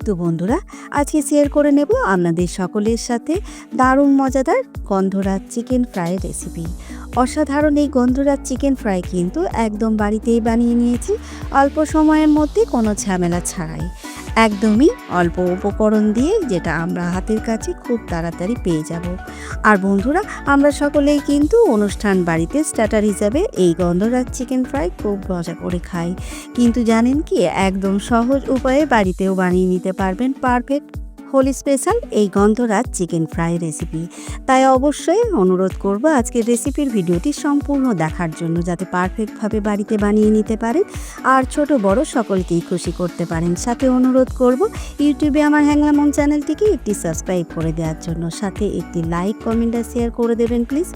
তো বন্ধুরা, আজকে শেয়ার করে নেব আপনাদের সকলের সাথে দারুণ মজাদার গন্ধরাজ চিকেন ফ্রাই রেসিপি। অসাধারণ এই গন্ধরাজ চিকেন ফ্রাই কিন্তু একদম বাড়িতেই বানিয়ে নিয়েছি, অল্প সময়ের মধ্যে কোনো ঝামেলা ছাড়াই, একদমই অল্প উপকরণ দিয়ে, যেটা আমরা হাতের কাছে খুব তাড়াতাড়ি পেয়ে যাব। আর বন্ধুরা, আমরা সকলেই কিন্তু অনুষ্ঠান বাড়িতে স্টার্টার হিসাবে এই গন্ধরাজ চিকেন ফ্রাই খুব মজা করে খাই। কিন্তু জানেন কি, একদম সহজ উপায়ে বাড়িতেও বানিয়ে নিতে পারবেন পারফেক্ট হোলি স্পেশাল এই গন্ধরাজ চিকেন ফ্রাই রেসিপি। তাই অবশ্যই অনুরোধ করব আজকের রেসিপির ভিডিওটি সম্পূর্ণ দেখার জন্য, যাতে পারফেক্টভাবে বাড়িতে বানিয়ে নিতে পারেন আর ছোট বড় সকলকেই খুশি করতে পারেন। সাথে অনুরোধ করব ইউটিউবে আমার হ্যাংলা মম চ্যানেলটিকে একটি সাবস্ক্রাইব করে দেওয়ার জন্য, সাথে একটি লাইক কমেন্ট আর শেয়ার করে দেবেন প্লিজ,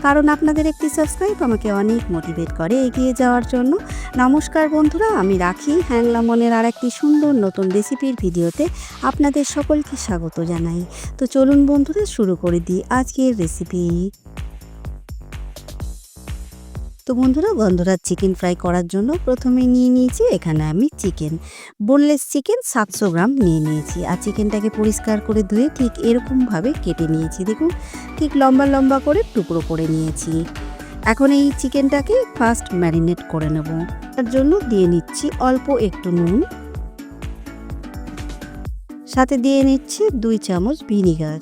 কারণ আপনাদের একটি সাবস্ক্রাইব আমাকে অনেক মোটিভেট করে এগিয়ে যাওয়ার জন্য। নমস্কার বন্ধুরা, আমি রাখি হ্যাংলা মনের আর একটি সুন্দর নতুন রেসিপির ভিডিওতে আপনাদের সকলকে স্বাগত জানাই। তো চলুন বন্ধুরা, শুরু করে দিই আজকের রেসিপি। তো বন্ধুরা, গন্ধরাজ চিকেন ফ্রাই করার জন্য প্রথমে নিয়ে নিয়েছি এখানে আমি চিকেন, বোনলেস চিকেন 700 গ্রাম নিয়ে নিয়েছি। আর চিকেনটাকে পরিষ্কার করে ধুয়ে ঠিক এরকমভাবে কেটে নিয়েছি, দেখুন ঠিক লম্বা লম্বা করে টুকরো করে নিয়েছি। এখন এই চিকেনটাকে ফার্স্ট ম্যারিনেট করে নেব। তার জন্য দিয়ে নিচ্ছি অল্প একটু নুন, সাথে দিয়ে নিচ্ছি 2 চামচ ভিনিগার,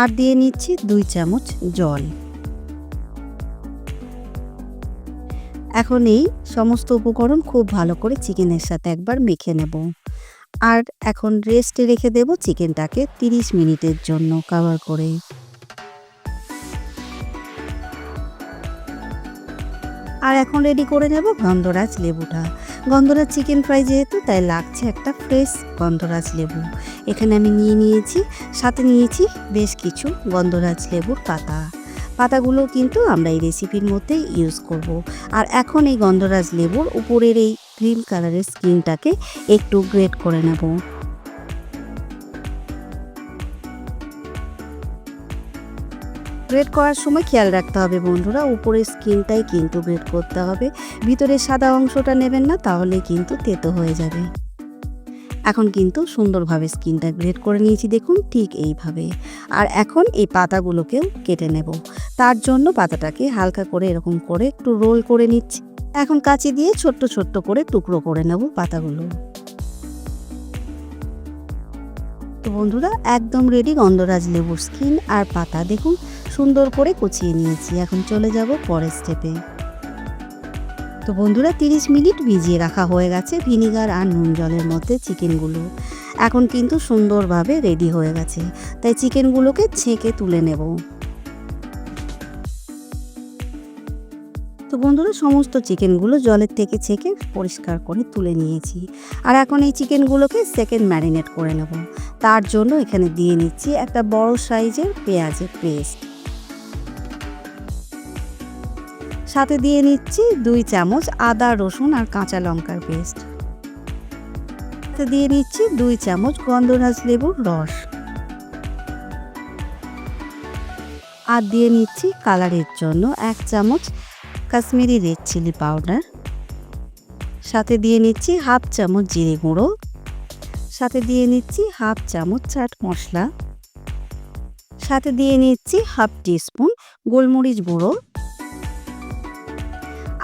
আর দিয়ে নিচ্ছি 2 চামচ জল। এখন এই সমস্ত উপকরণ খুব ভালো করে চিকেনের সাথে একবার মেখে নেব। আর এখন রেস্টে রেখে দেব চিকেনটাকে 30 মিনিটের জন্য কভার করে। আর এখন রেডি করে নেব গন্ধরাজ লেবুটা। গন্ধরাজ চিকেন ফ্রাই যেহেতু, তাই লাগছে একটা ফ্রেশ গন্ধরাজ লেবু। এখানে আমি নিয়ে নিয়েছি, সাথে নিয়েছি বেশ কিছু গন্ধরাজ লেবুর পাতাগুলো কিন্তু আমরা এই রেসিপির মধ্যে ইউজ করব। আর এখন এই গন্ধরাজ লেবুর উপরের এই গ্রিন কালারের স্কিনটাকে একটু গ্রেট করে নেব। গ্রেট করার সময় খেয়াল রাখতে হবে বন্ধুরা, উপরের স্কিনটাই কিন্তু গ্রেট করতে হবে, ভিতরের সাদা অংশটা নেবেন না, তাহলে কিন্তু তেতো হয়ে যাবে। এখন কিন্তু সুন্দরভাবে স্কিনটা গ্রেট করে নিয়েছি, দেখুন ঠিক এইভাবে। আর এখন এই পাতাগুলোকেও কেটে নেব। তার জন্য পাতাটাকে হালকা করে এরকম করে একটু রোল করে নিচ্ছি। এখন কাঁচি দিয়ে ছোট্ট ছোট্ট করে টুকরো করে নেব পাতাগুলো। তো বন্ধুরা, একদম রেডি গন্ধরাজ লেবুর স্কিন আর পাতা, দেখুন সুন্দর করে কুচিয়ে নিয়েছি। এখন চলে যাব পরের স্টেপে। তো বন্ধুরা, 30 মিনিট ভিজিয়ে রাখা হয়ে গেছে ভিনিগার আর নুন জলের মধ্যে চিকেনগুলো। এখন কিন্তু সুন্দরভাবে রেডি হয়ে গেছে, তাই চিকেনগুলোকে ছেঁকে তুলে নেব। তো বন্ধুরা, সমস্ত চিকেনগুলো জলের থেকে ছেঁকে পরিষ্কার করে তুলে নিয়েছি। আর এখন এই চিকেনগুলোকে সেকেন্ড ম্যারিনেট করে নেব। তার জন্য এখানে দিয়ে নিচ্ছি একটা বড় সাইজের পেঁয়াজের পেস্ট, সাথে দিয়ে নিচ্ছি 2 চামচ আদা রসুন আর কাঁচা লঙ্কার পেস্ট, সাথে দিয়ে নিচ্ছি 2 চামচ গন্ধরাজ লেবুর রস, আর দিয়ে নিচ্ছি কালারের জন্য 1 চামচ কাশ্মীরি রেড চিলি পাউডার, সাথে দিয়ে নিচ্ছি 1/2 চামচ জিরে গুঁড়ো, সাথে দিয়ে নিচ্ছি 1/2 চামচ চাট মশলা, সাথে দিয়ে নিচ্ছি 1/2 টিস্পুন গোলমরিচ গুঁড়ো।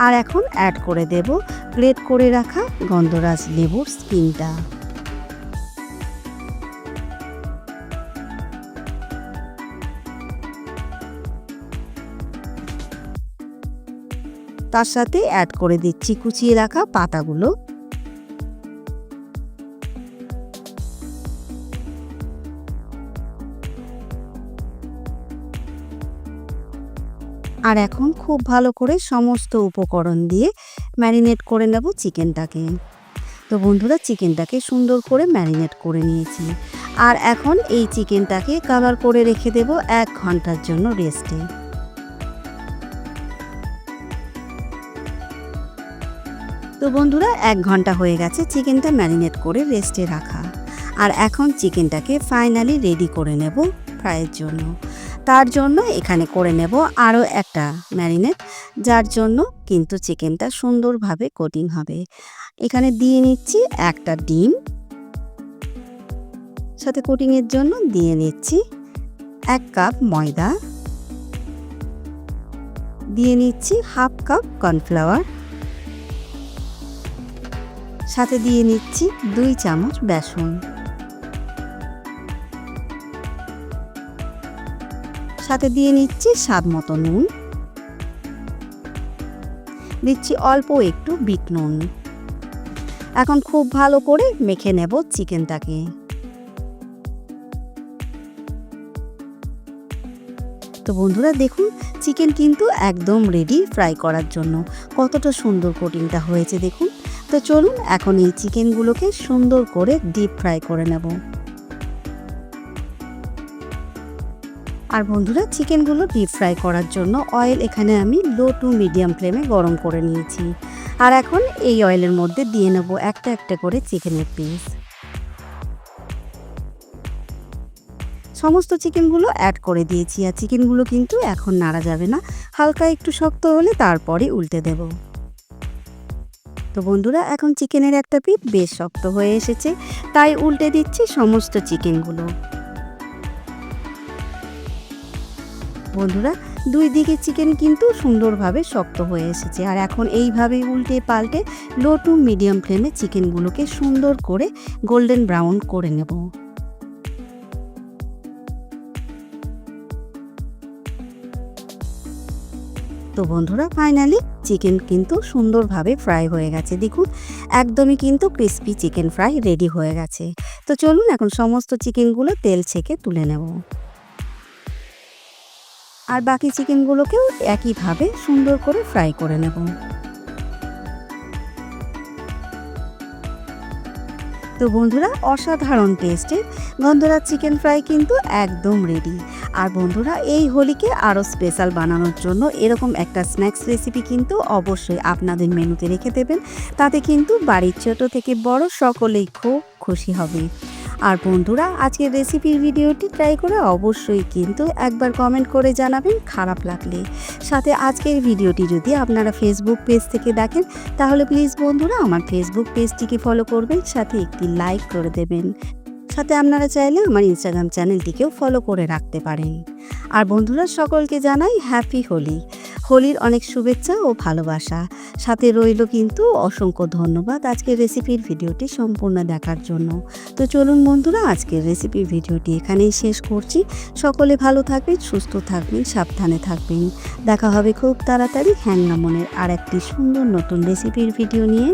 আর এখন অ্যাড করে দেব গ্রেট করে রাখা গন্ধরাজ লেবুর স্কিনটা। তার সাথে অ্যাড করে দিচ্ছি কুচিয়ে রাখা পাতাগুলো। আর এখন খুব ভালো করে সমস্ত উপকরণ দিয়ে ম্যারিনেট করে নেব চিকেনটাকে। তো বন্ধুরা, চিকেনটাকে সুন্দর করে ম্যারিনেট করে নিয়েছি। আর এখন এই চিকেনটাকে কভার করে রেখে দেব 1 ঘন্টার জন্য রেস্টে। তো বন্ধুরা, 1 ঘন্টা হয়ে গেছে চিকেনটা ম্যারিনেট করে রেস্টে রাখা। আর এখন চিকেনটাকে ফাইনালি রেডি করে নেব ফ্রাইয়ের জন্য। তার জন্য এখানে করে নেব আরও একটা ম্যারিনেট, যার জন্য কিন্তু চিকেনটা সুন্দরভাবে কোটিং হবে। এখানে দিয়ে নিচ্ছি একটা ডিম, সাথে কোটিংয়ের জন্য দিয়ে নিচ্ছি 1 কাপ ময়দা, দিয়ে নিচ্ছি 1/2 কাপ কর্নফ্লাওয়ার, সাথে দিয়ে নিচ্ছি 2 চামচ বেসন, সাথে দিয়ে নিচ্ছি স্বাদ মতো নুন, দিচ্ছি অল্প একটু বিট নুন। এখন খুব ভালো করে মেখে নেব চিকেনটাকে। তো বন্ধুরা দেখুন, চিকেন কিন্তু একদম রেডি ফ্রাই করার জন্য। কতটা সুন্দর কোটিংটা হয়েছে দেখুন। তো চলুন এখন এই চিকেনগুলোকে সুন্দর করে ডিপ ফ্রাই করে নেব। আর বন্ধুরা, চিকেনগুলো ডিপ ফ্রাই করার জন্য অয়েল এখানে আমি লো টু মিডিয়াম ফ্লেমে গরম করে নিয়েছি। আর এখন এই অয়েলের মধ্যে দিয়ে নেব একটা একটা করে চিকেনের পিস। সমস্ত চিকেনগুলো অ্যাড করে দিয়েছি। আর চিকেনগুলো কিন্তু এখন নাড়া যাবে না, হালকা একটু শক্ত হলে তারপরে উল্টে দেব। তো বন্ধুরা, এখন চিকেনের একটা পিঠ বেশ শক্ত হয়ে এসেছে, তাই উল্টে দিচ্ছি সমস্ত চিকেনগুলো। বন্ধুরা, দুই দিকে চিকেন কিন্তু সুন্দরভাবে শক্ত হয়ে এসেছে। আর এখন এইভাবেই উল্টে পাল্টে লো টু মিডিয়াম ফ্লেমে চিকেনগুলোকে সুন্দর করে গোল্ডেন ব্রাউন করে নেব। তো বন্ধুরা, ফাইনালি চিকেন কিন্তু সুন্দরভাবে ফ্রাই হয়ে গেছে। দেখুন, একদমই কিন্তু ক্রিস্পি চিকেন ফ্রাই রেডি হয়ে গেছে। তো চলুন এখন সমস্ত চিকেনগুলো তেল ছেঁকে তুলে নেব। আর বাকি চিকেনগুলোকেও একইভাবে সুন্দর করে ফ্রাই করে নেব। তো বন্ধুরা, অসাধারণ টেস্টের গন্ধরাজ চিকেন ফ্রাই কিন্তু একদম রেডি। আর বন্ধুরা, এই হোলিকে আরও স্পেশাল বানানোর জন্য এরকম একটা স্ন্যাক্স রেসিপি কিন্তু অবশ্যই আপনাদের মেনুতে রেখে দেবেন। তাতে কিন্তু বাড়ির ছোট থেকে বড় সকলেই খুব খুশি হবে। আর বন্ধুরা, আজকের রেসিপির ভিডিওটি ট্রাই করে অবশ্যই কিন্তু একবার কমেন্ট করে জানাবেন খারাপ লাগলে। সাথে আজকের ভিডিওটি যদি আপনারা ফেসবুক পেজ থেকে দেখেন, তাহলে প্লিজ বন্ধুরা আমার ফেসবুক পেজটিকে ফলো করবেন, সাথে একটি লাইক করে দেবেন। সাথে আপনারা চাইলে আমার ইনস্টাগ্রাম চ্যানেলটিকেও ফলো করে রাখতে পারেন। আর বন্ধুরা, সকলকে জানাই হ্যাপি হোলি। হোলির অনেক শুভেচ্ছা ও ভালোবাসা। সাথে রইল কিন্তু অসংখ্য ধন্যবাদ আজকের রেসিপির ভিডিওটি সম্পূর্ণ দেখার জন্য। তো চলুন বন্ধুরা, আজকের রেসিপির ভিডিওটি এখানেই শেষ করছি। সকলে ভালো থাকবেন, সুস্থ থাকবেন, সাবধানে থাকবেন। দেখা হবে খুব তাড়াতাড়ি হ্যাংলা মনের আর একটি সুন্দর নতুন রেসিপির ভিডিও নিয়ে।